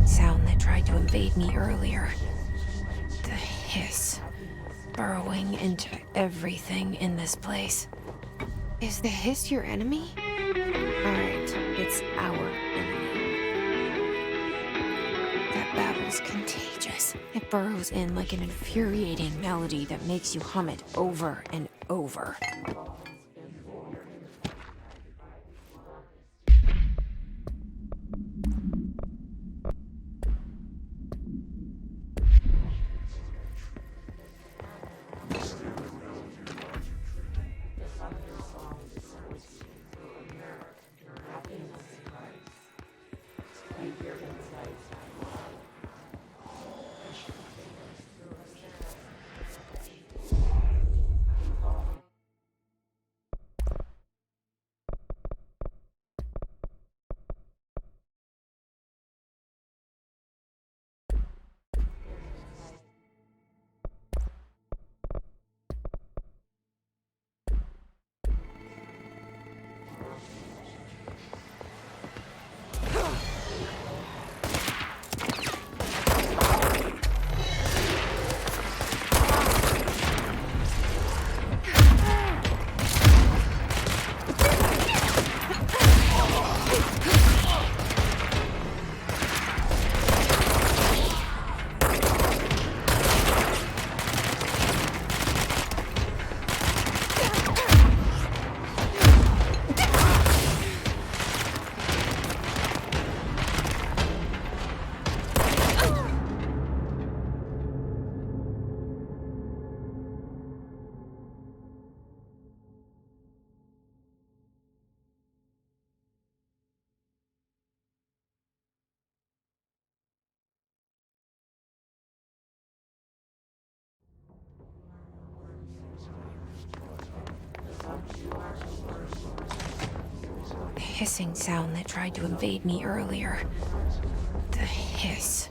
Sound that tried to invade me earlier. The hiss, burrowing into everything in this place. Is the hiss your enemy? Alright, it's our enemy. That babble's contagious. It burrows in like an infuriating melody that makes you hum it over and over. The hissing sound that tried to invade me earlier. The hiss,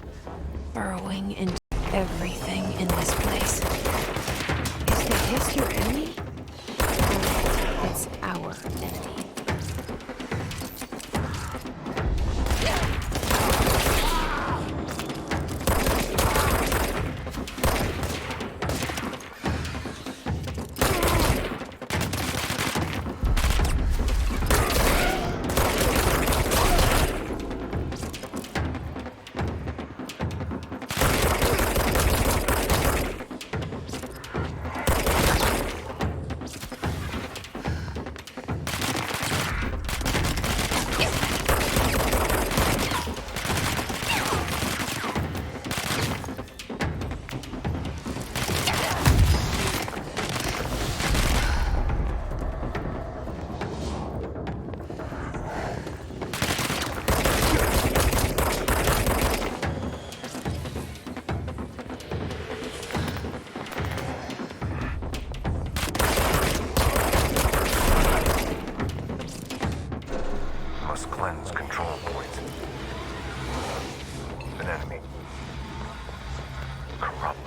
burrowing into everything in this place. Is the hiss your enemy? It's our enemy. Cleanse control points. An enemy. Corrupt.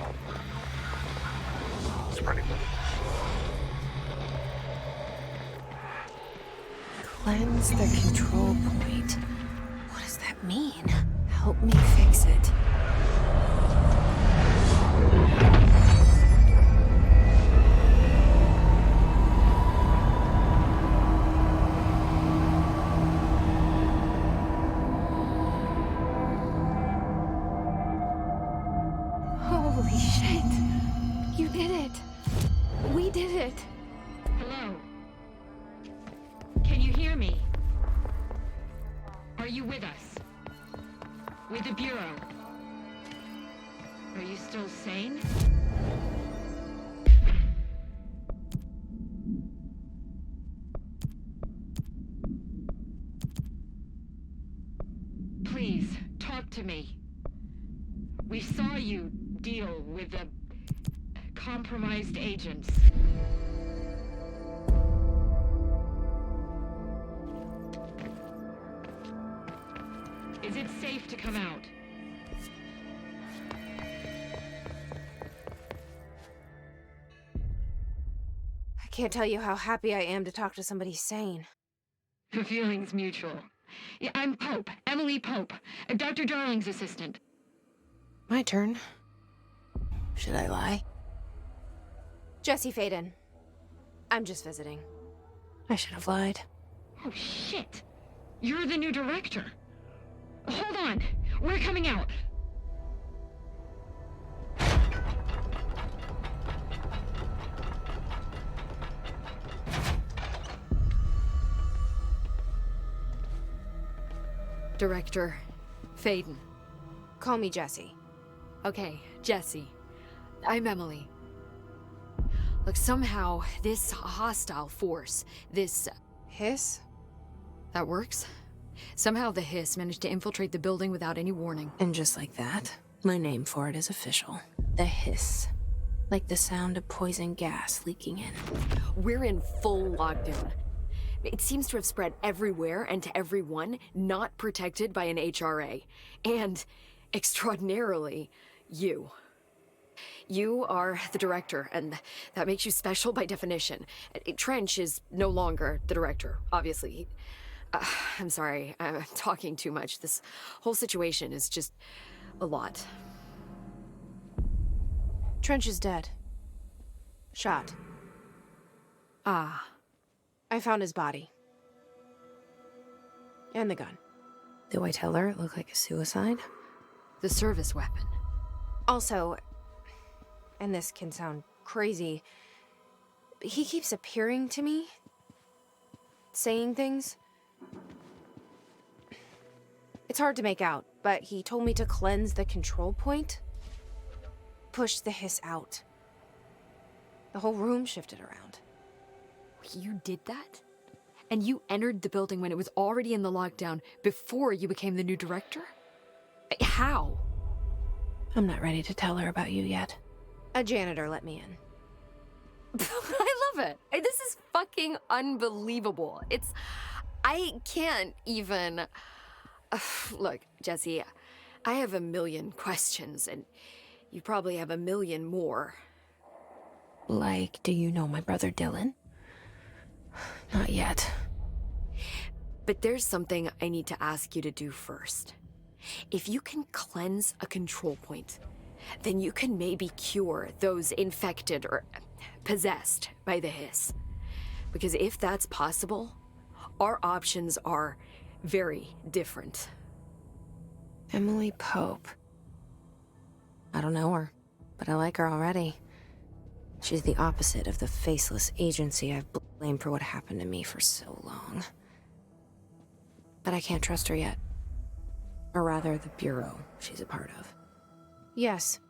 Spreading. Cleanse the control point. What does that mean? Help me fix it. Holy shit. You did it. We did it. Hello? Can you hear me? Are you with us? With the Bureau? Are you still sane? Please, talk to me. We saw you deal with the compromised agents. Is it safe to come out? I can't tell you how happy I am to talk to somebody sane. The feeling's mutual. Yeah, I'm Pope, Emily Pope, Dr. Darling's assistant. My turn. Should I lie? Jesse Faden. I'm just visiting. I should have lied. Oh, shit. You're the new director. Hold on. We're coming out. Director Faden. Call me Jesse. Okay, Jesse. I'm Emily. Look, somehow this hostile force, this... Hiss? that works? Somehow the hiss managed to infiltrate the building without any warning. And just like that, my name for it is official. The hiss. Like the sound of poison gas leaking in. We're in full lockdown. It seems to have spread everywhere and to everyone not protected by an HRA. And, extraordinarily, you. You are the director, and that makes you special by definition. Trench is no longer the director, obviously. I'm sorry, I'm talking too much. This whole situation is just a lot. Trench is dead. Shot. Ah. I found his body. And the gun. Do I tell her it looked like a suicide? The service weapon. Also, and this can sound crazy, he keeps appearing to me, saying things. It's hard to make out, but he told me to cleanse the control point. Push the hiss out. The whole room shifted around. You did that? And you entered the building when it was already in the lockdown before you became the new director? How? I'm not ready to tell her about you yet. A janitor let me in. I love it. This is fucking unbelievable. I can't even... Look, Jesse, I have a million questions, and you probably have a million more. Like, do you know my brother Dylan? Not yet. But there's something I need to ask you to do first. If you can cleanse a control point, then you can maybe cure those infected or possessed by the hiss. Because if that's possible, our options are very different. Emily Pope. I don't know her, but I like her already. She's the opposite of the faceless agency I've blamed for what happened to me for so long. But I can't trust her yet. Or rather, the Bureau she's a part of. Yes.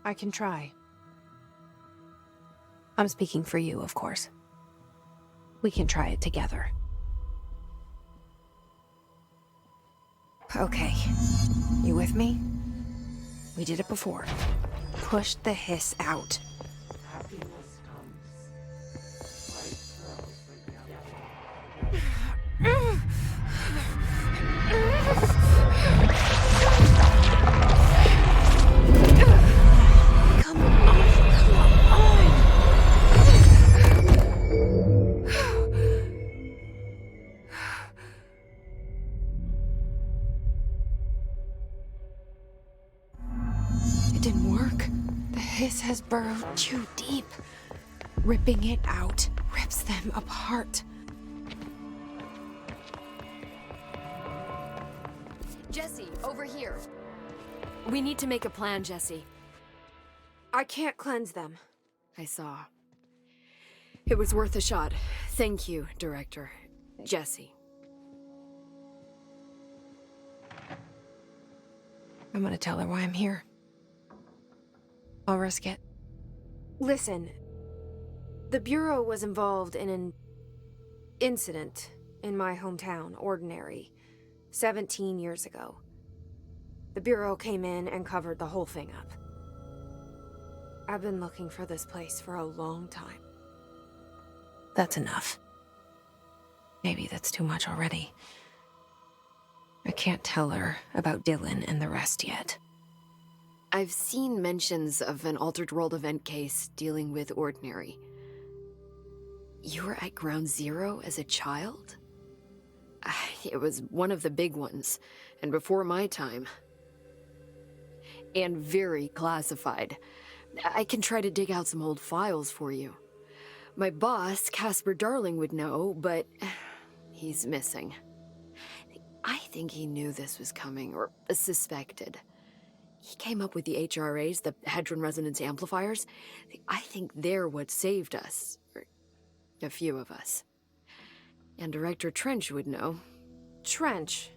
I can try. I'm speaking for you, of course. We can try it together. Okay. You with me? We did it before. Push the hiss out. has burrowed too deep. Ripping it out rips them apart. Jesse, over here. We need to make a plan, Jesse. I can't cleanse them. I saw. It was worth a shot. Thank you, Director. Jesse. I'm gonna tell her why I'm here. I'll risk it. Listen, the Bureau was involved in an incident in my hometown, Ordinary, 17 years ago. The Bureau came in and covered the whole thing up. I've been looking for this place for a long time. That's enough. Maybe that's too much already. I can't tell her about Dylan and the rest yet. I've seen mentions of an Altered World event case dealing with Ordinary. You were at Ground Zero as a child? It was one of the big ones, and before my time. And very classified. I can try to dig out some old files for you. My boss, Casper Darling, would know, but he's missing. I think he knew this was coming, or suspected. He came up with the HRAs, the Hadron Resonance Amplifiers. I think they're what saved us. Or a few of us. And Director Trench would know. Trench?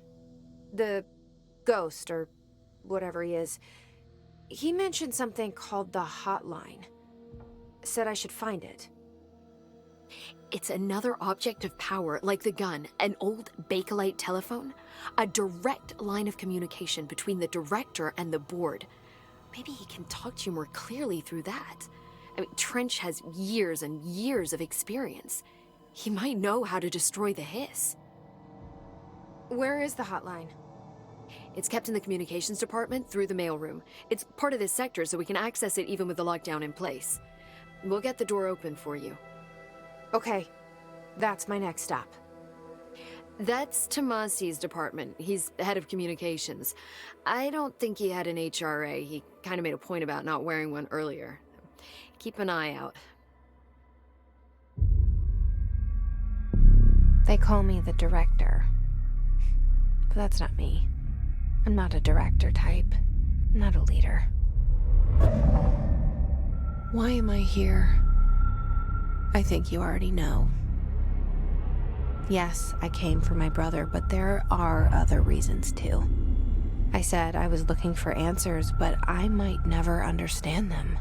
The ghost, or whatever he is. He mentioned something called the Hotline. Said I should find it. It's another object of power, like the gun, an old Bakelite telephone. A direct line of communication between the director and the board. Maybe he can talk to you more clearly through that. I mean, Trench has years and years of experience. He might know how to destroy the hiss. Where is the hotline? It's kept in the communications department through the mailroom. It's part of this sector, so we can access it even with the lockdown in place. We'll get the door open for you. Okay, that's my next stop. That's Tomasi's department. He's the head of communications. I don't think he had an HRA. He kind of made a point about not wearing one earlier. Keep an eye out. They call me the director. But that's not me. I'm not a director type. I'm not a leader. Why am I here? I think you already know. Yes, I came for my brother, but there are other reasons too. I said I was looking for answers, but I might never understand them.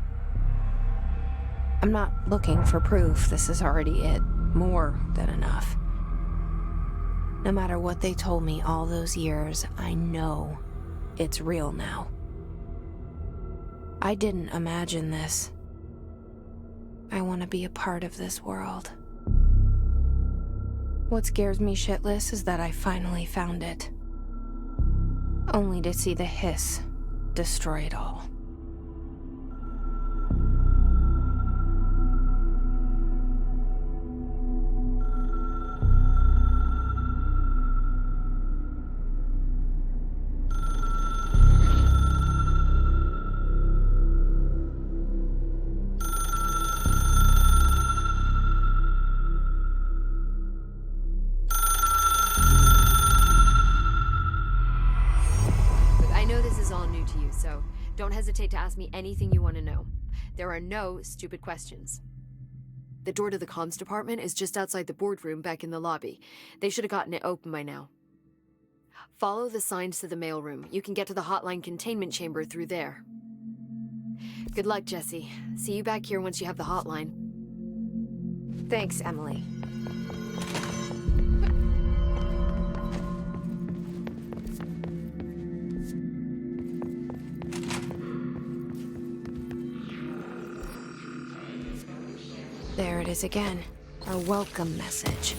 I'm not looking for proof. This is already it. More than enough. No matter what they told me all those years, I know it's real now. I didn't imagine this. I want to be a part of this world. What scares me shitless is that I finally found it. Only to see the hiss destroy it all. So don't hesitate to ask me anything you want to know. There are no stupid questions. The door to the comms department is just outside the boardroom back in the lobby. They should have gotten it open by now. Follow the signs to the mailroom. You can get to the hotline containment chamber through there. Good luck, Jesse. See you back here once you have the hotline. Thanks, Emily. There it is again. A welcome message.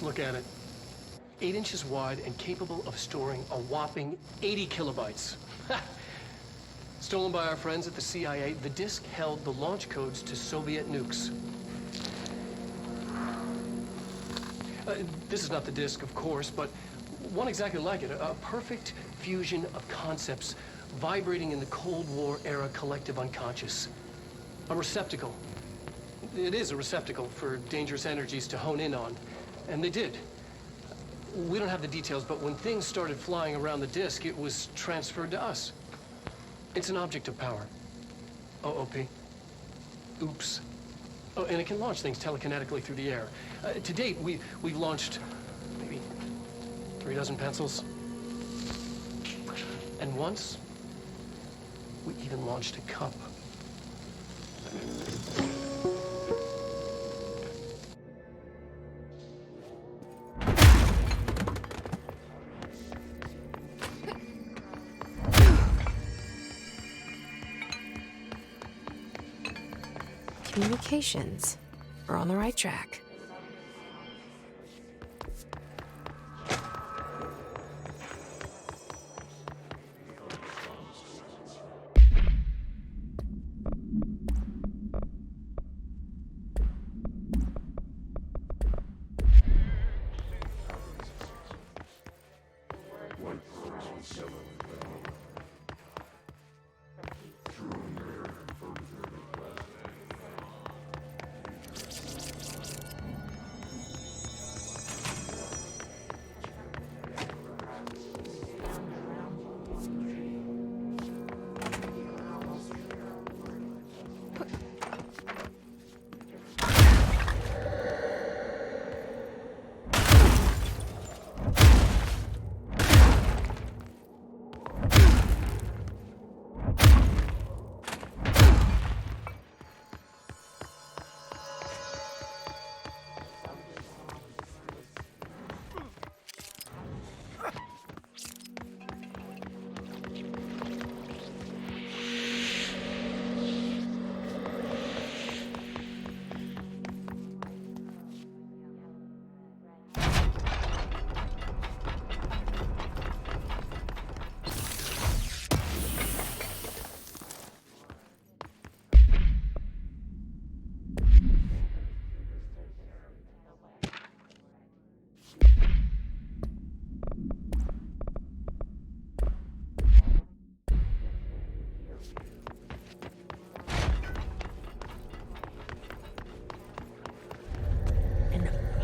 look at it. 8 inches wide and capable of storing a whopping 80 kilobytes. Stolen by our friends at the CIA, the disk held the launch codes to Soviet nukes. This is not the disk, of course, but one exactly like it. A perfect fusion of concepts vibrating in the Cold War era collective unconscious. A receptacle. It is a receptacle for dangerous energies to hone in on. And they did. We don't have the details, but when things started flying around the disk, it was transferred to us. It's an object of power. OOP. Oops. Oh, and it can launch things telekinetically through the air. To date, we've launched maybe 3 dozen pencils. And once, we even launched a cup. Communications. We're on the right track.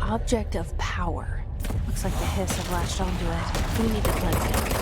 Object of power. Looks like the hiss have latched onto it. We need to cleanse it.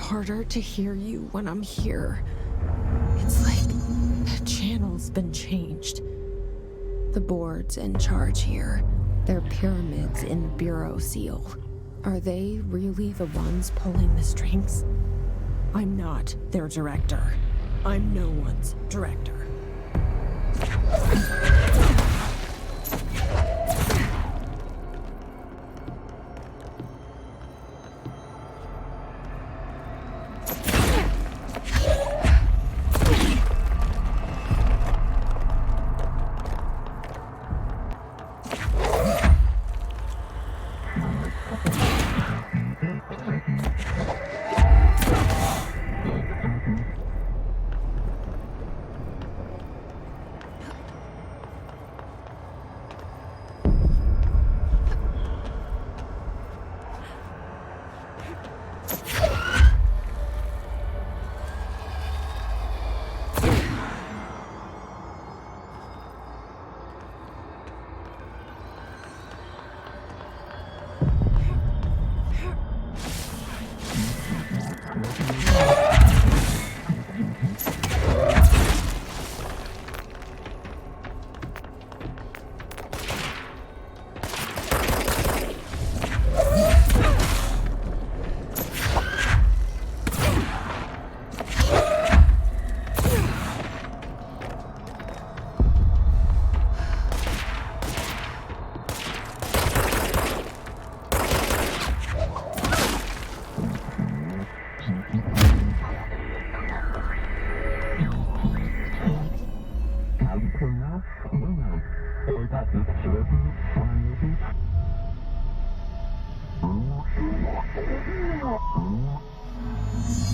harder to hear you when I'm here. It's like the channel's been changed. The board's in charge here. They're pyramids in Bureau Seal. Are they really the ones pulling the strings? I'm not their director. I'm no one's director.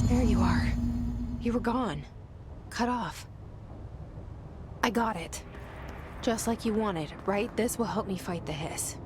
There you are. You were gone. Cut off. I got it. Just like you wanted, right? This will help me fight the hiss.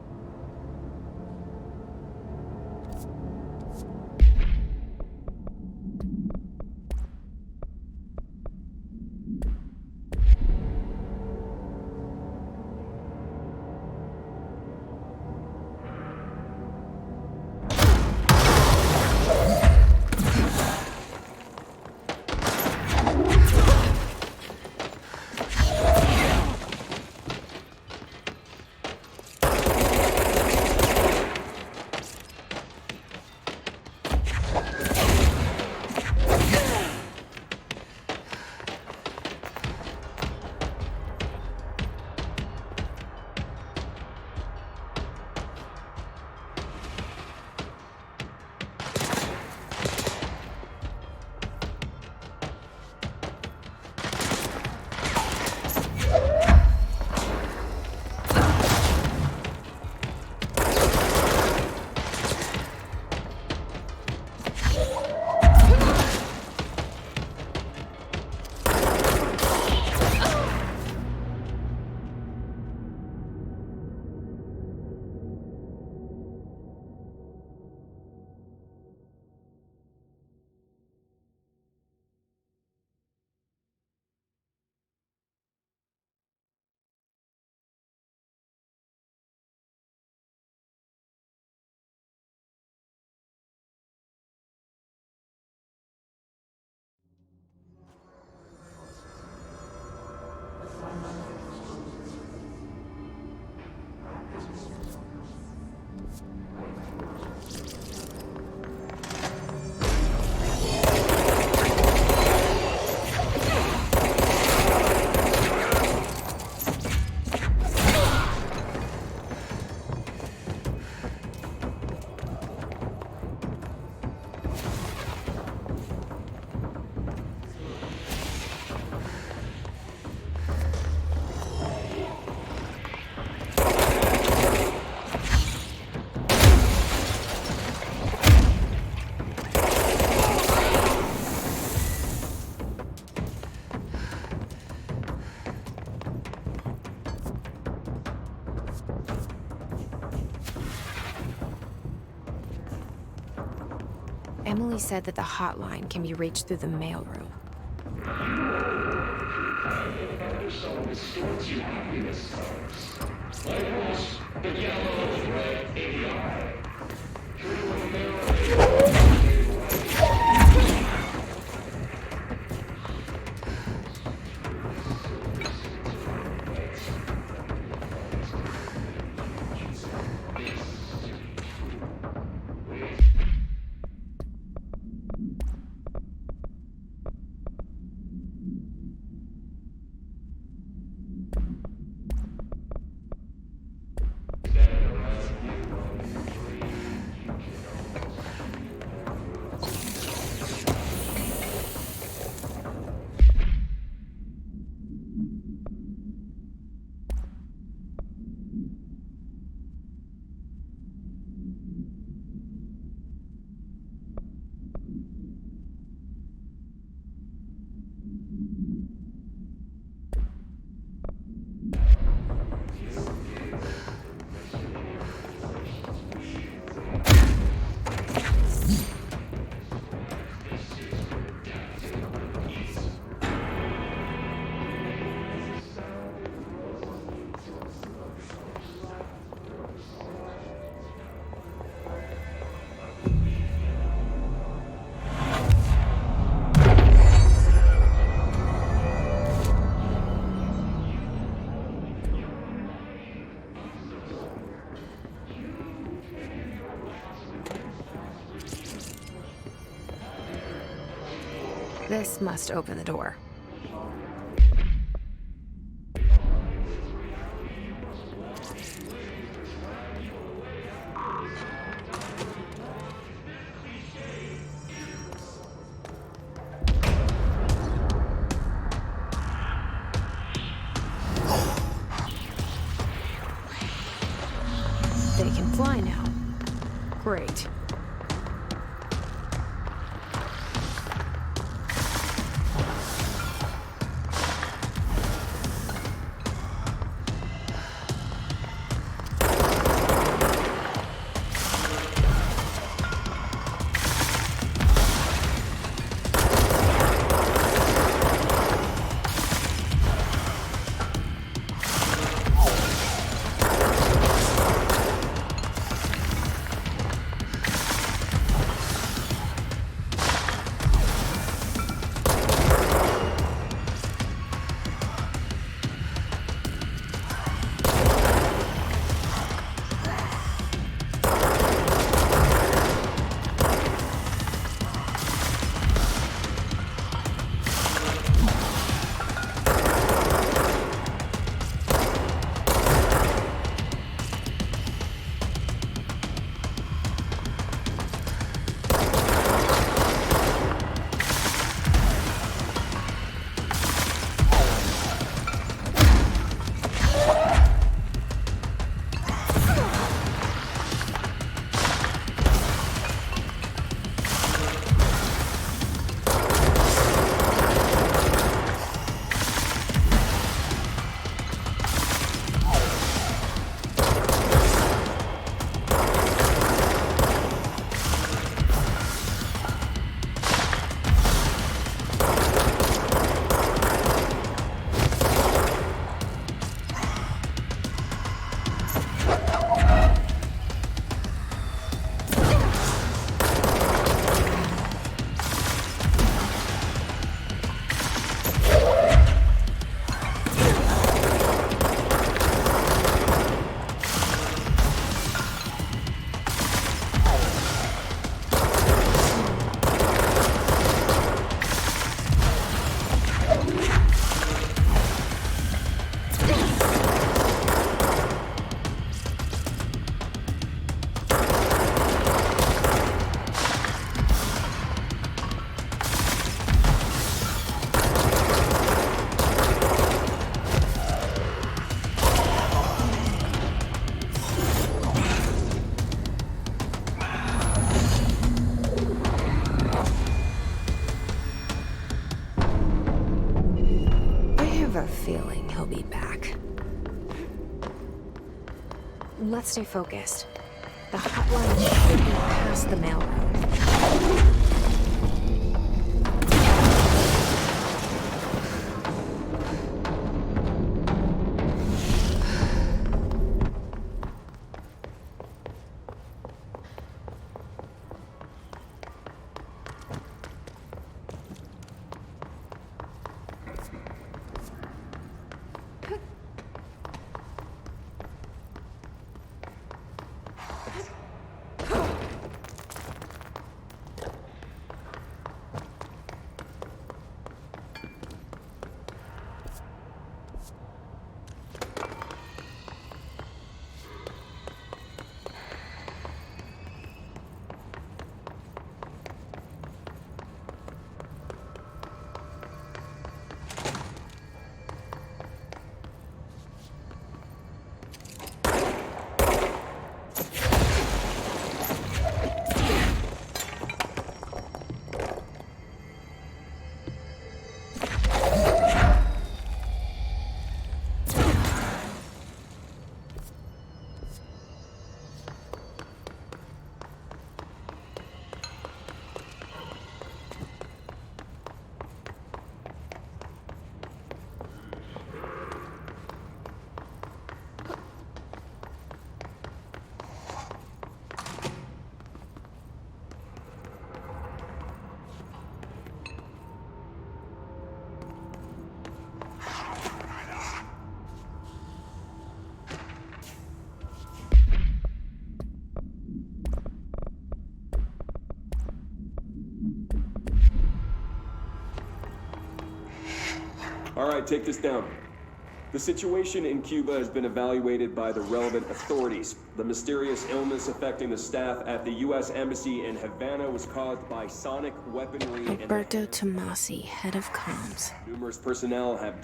Emily said that the hotline can be reached through the mailroom. This must open the door. They can fly now. Great. have a feeling he'll be back. Let's stay focused. The hotline should be past the mailroom. All right, take this down. The situation in Cuba has been evaluated by the relevant authorities. The mysterious illness affecting the staff at the U.S. Embassy in Havana was caused by sonic weaponry and Alberto Tomasi, head of comms. numerous personnel have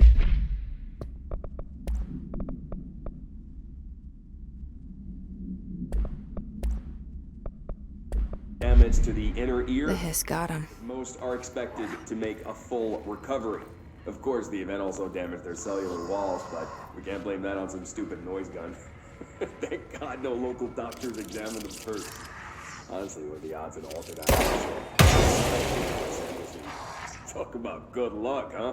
damage to the inner ear. The hiss got him. Most are expected to make a full recovery. Of course, the event also damaged their cellular walls, but we can't blame that on some stupid noise gun. Thank God no local doctors examined them first. Honestly, what are the odds in altered accuracy? Talk about good luck, huh?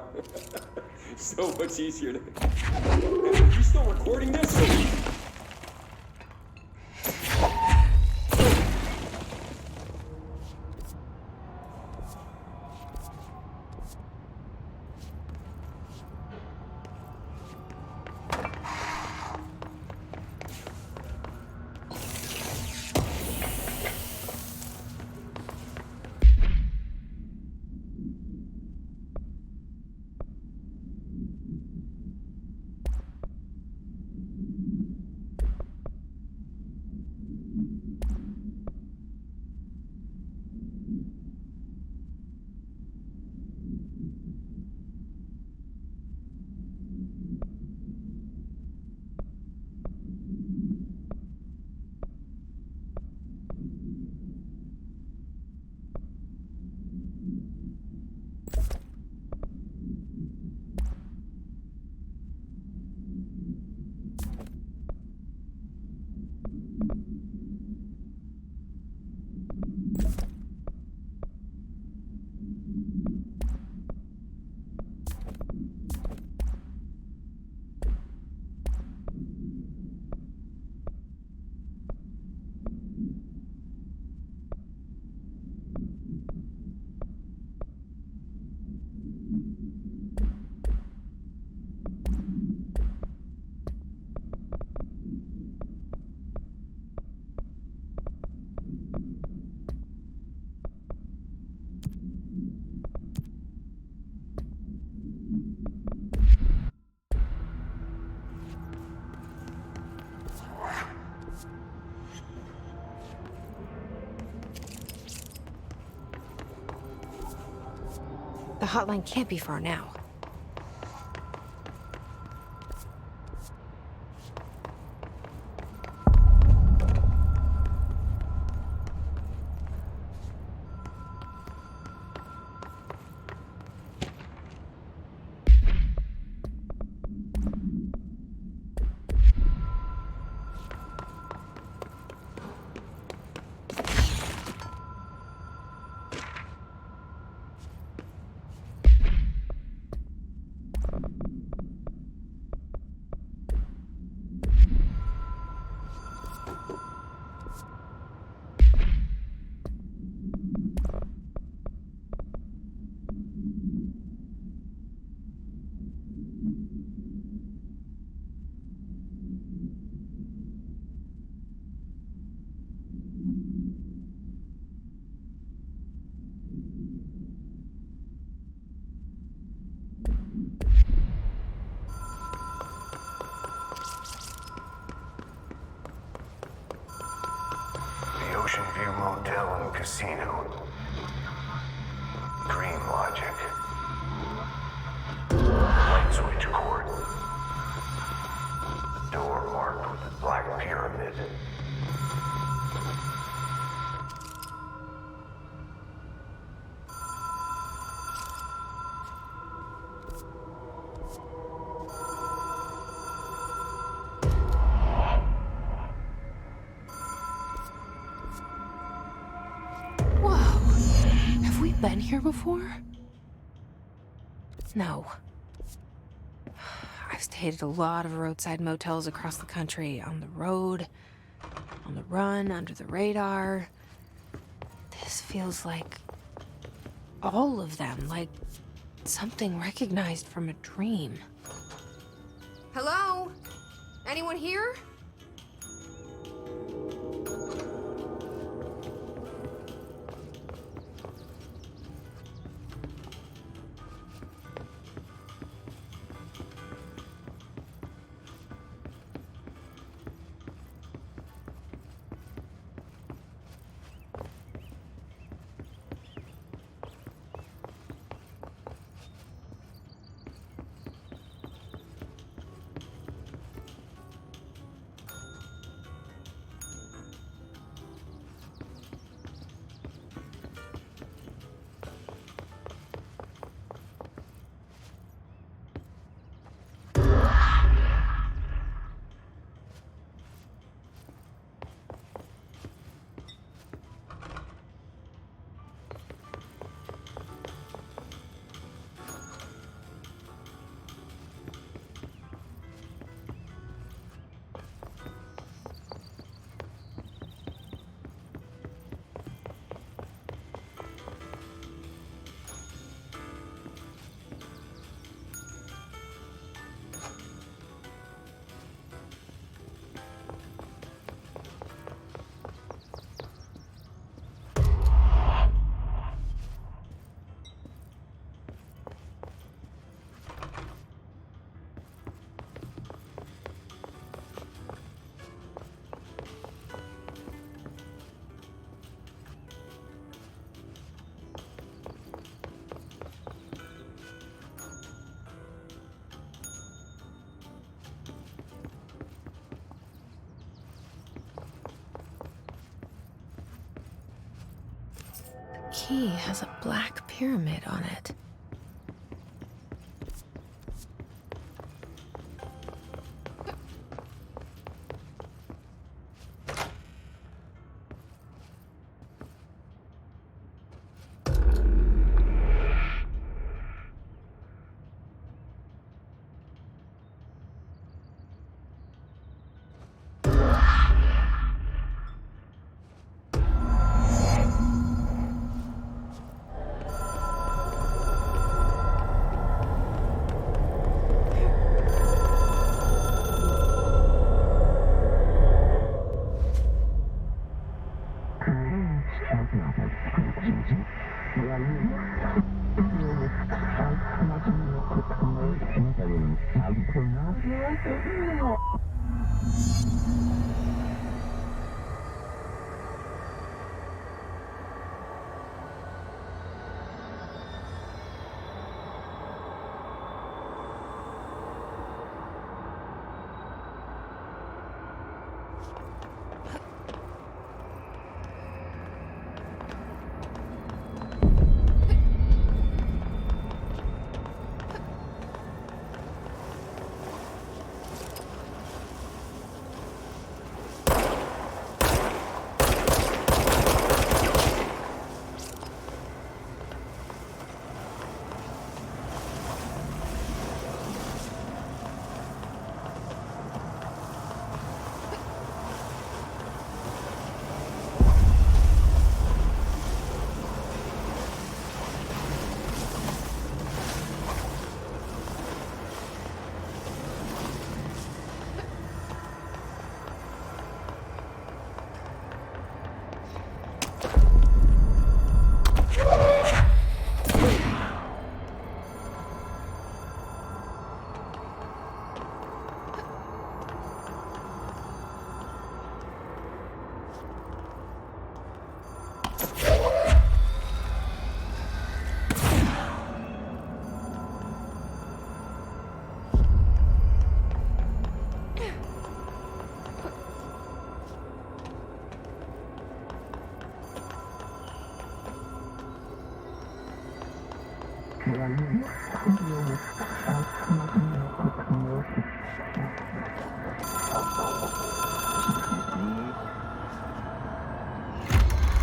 So much easier to... Are you still recording this? The hotline can't be far now. Ocean View Motel and Casino. Dream Logic. Light switch cord. The door marked with the black pyramid. Been here before? No. I've stayed at a lot of roadside motels across the country, on the road, on the run, under the radar. This feels like all of them, like something recognized from a dream. Hello? Anyone here? key has a black pyramid on it.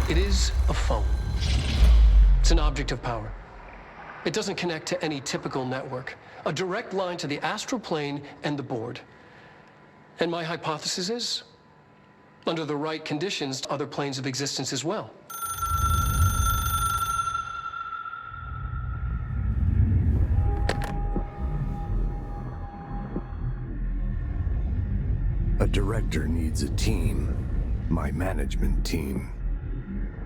It is a phone. It's an object of power. It doesn't connect to any typical network. A direct line to the astral plane and the board. And my hypothesis is, under the right conditions, other planes of existence as well. A director needs a team. My management team.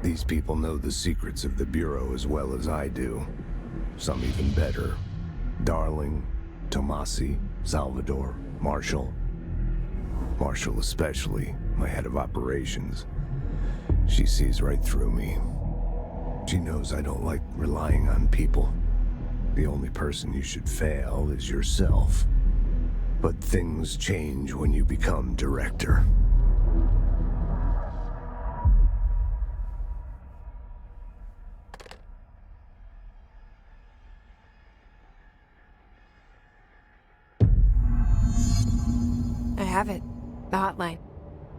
These people know the secrets of the Bureau as well as I do. Some even better. Darling, Tomasi, Salvador, Marshall. Marshall especially, my head of operations. She sees right through me. She knows I don't like relying on people. The only person you should fail is yourself. But things change when you become director. I have it. The hotline.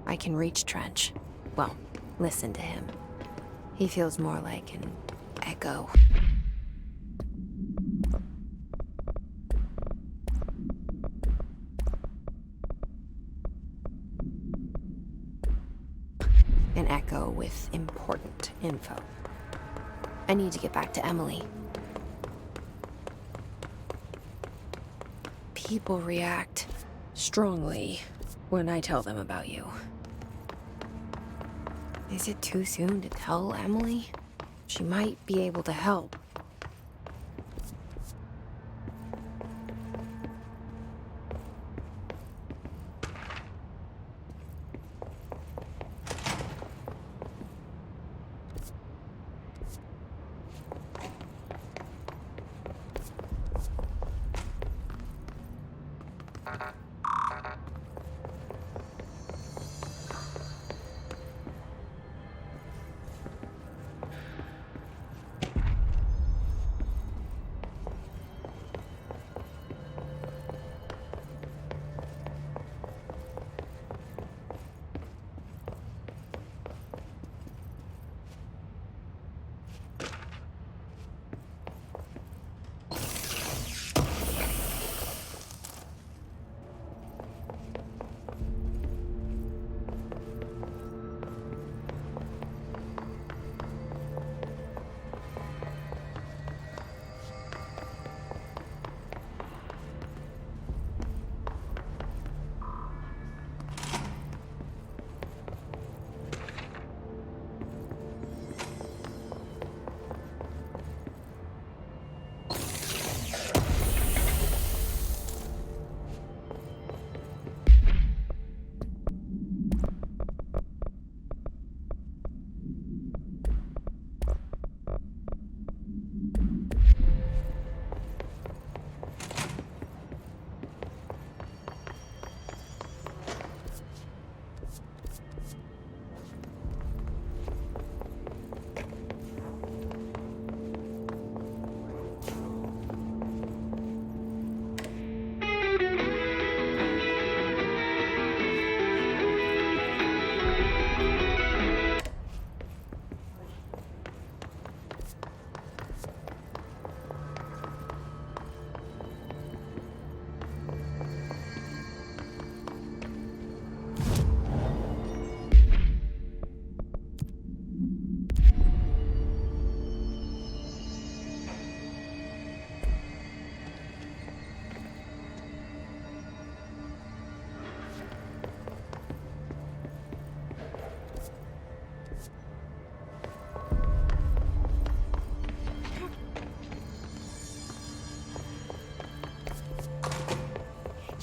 I can reach Trench. Well, listen to him. He feels more like an echo. An echo with important info. I need to get back to Emily. People react strongly when I tell them about you. Is it too soon to tell Emily? She might be able to help.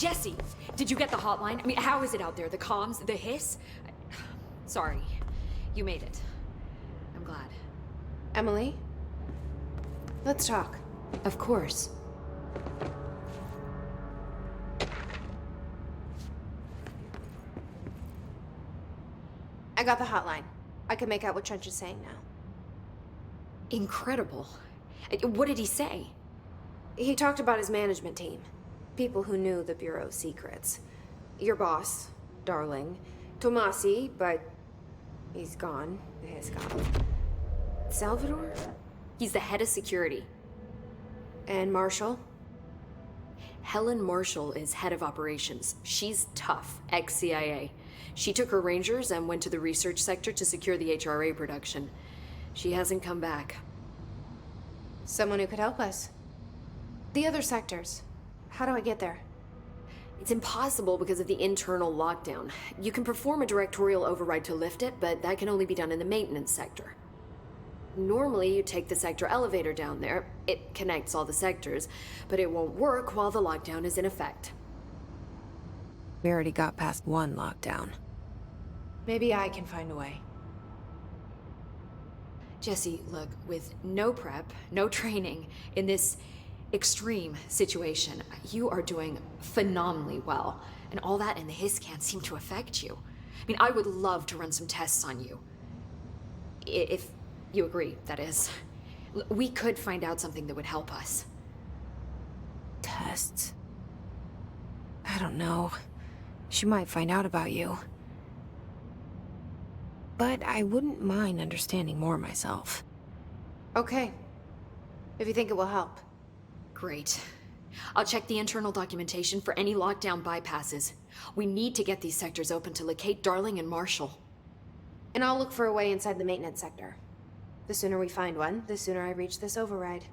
Jesse, did you get the hotline? I mean, how is it out there? The comms, the hiss? Sorry, you made it. I'm glad. Emily? Let's talk. Of course. I got the hotline. I can make out what Trench is saying now. Incredible. What did he say? He talked about his management team. People who knew the Bureau's secrets. Your boss, Darling. Tomasi, but he's gone. He's gone. Salvador? He's the head of security. And Marshall? Helen Marshall is head of operations. She's tough, ex-CIA. She took her Rangers and went to the research sector to secure the HRA production. She hasn't come back. Someone who could help us. The other sectors. How do I get there? It's impossible because of the internal lockdown. You can perform a directorial override to lift it, but that can only be done in the maintenance sector. Normally, you take the sector elevator down there. It connects all the sectors, but it won't work while the lockdown is in effect. We already got past one lockdown. Maybe I can find a way. Jesse, look, with no prep, no training, in this extreme situation, you are doing phenomenally well. And all that and the hiss can't seem to affect you. I mean, I would love to run some tests on you. If you agree, that is. We could find out something that would help us. Tests? I don't know. She might find out about you. But I wouldn't mind understanding more myself. Okay. If you think it will help. Great. I'll check the internal documentation for any lockdown bypasses. We need to get these sectors open to locate Darling and Marshall. And I'll look for a way inside the maintenance sector. The sooner we find one, the sooner I reach this override.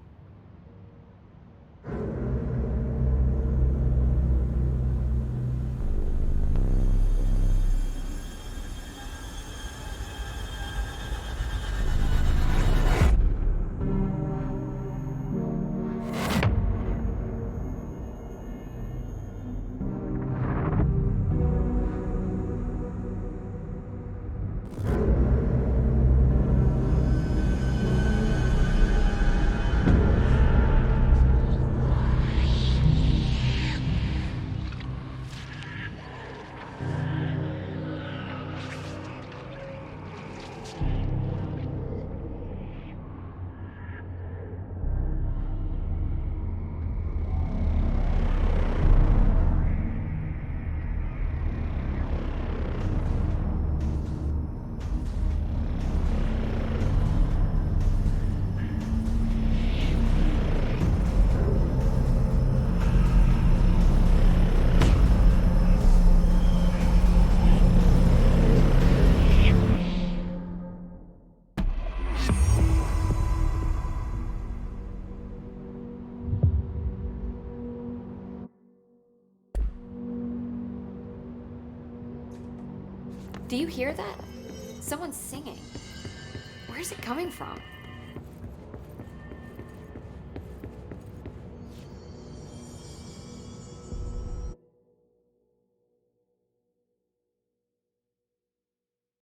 Do you hear that? Someone's singing. Where's it coming from?